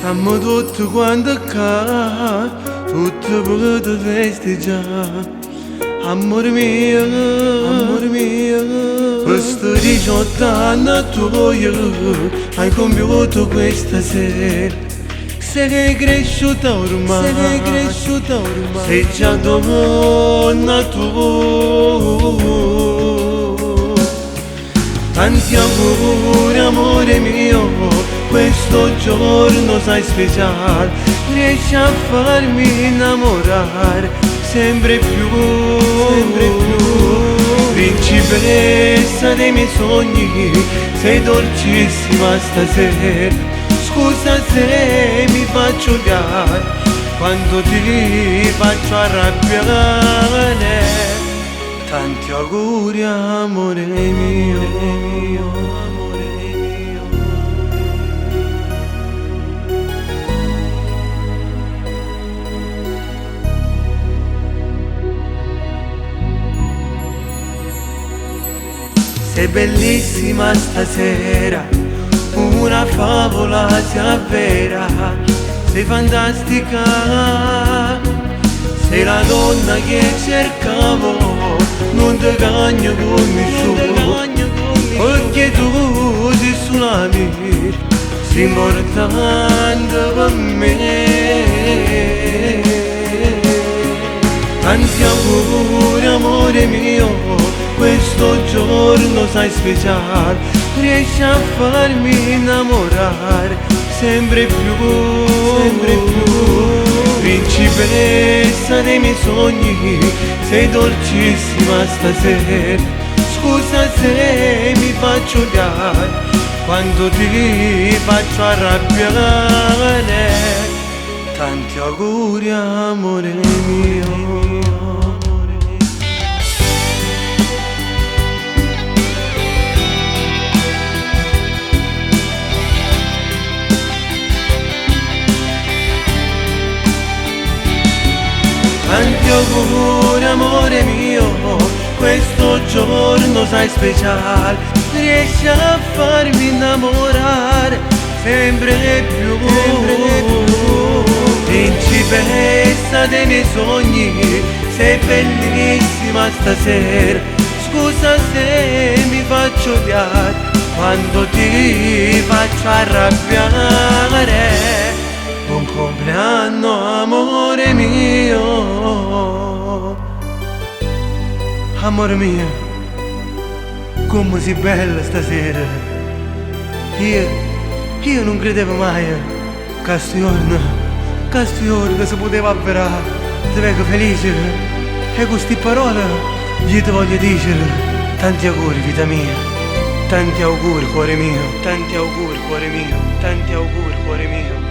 Amo tutto quanto accade, tutto per festeggiare. Amore mio, questo 18 anni tuoi hai compiuto questa sera. Sei cresciuta ormai, sei già donna tua. Tanti auguri amore mio, questo giorno sai speciale, riesci a farmi innamorare sempre più, principessa dei miei sogni, sei dolcissima stasera. Scusa se mi faccio odiare quando ti faccio arrabbiare. Tanti auguri amore mio, amore mio. Sei bellissima stasera, una favola si avvera. Sei fantastica, sei la donna che cercavo, non ti cagno con nessuno, perché tu sei sulla mia, sei importante per me. Tanti auguri amore mio, questo giorno sai speciale, riesci a farmi innamorare sempre più, principessa dei miei sogni, sei dolcissima stasera. Scusa se mi faccio odiare quando ti faccio arrabbiare. Tanti auguri amore mio. Tanti auguri amore mio, questo giorno sai speciale, riesci a farmi innamorare sempre più, principessa dei miei sogni, sei bellissima stasera. Scusa se mi faccio odiare quando ti faccio arrabbiare. Buon compleanno amore mio, amore mio, come sei bella stasera. Io non credevo mai che questo giorno si poteva avverare. Ti vedo felice e con queste parole io ti voglio dire tanti auguri vita mia, tanti auguri cuore mio, tanti auguri cuore mio, tanti auguri cuore mio.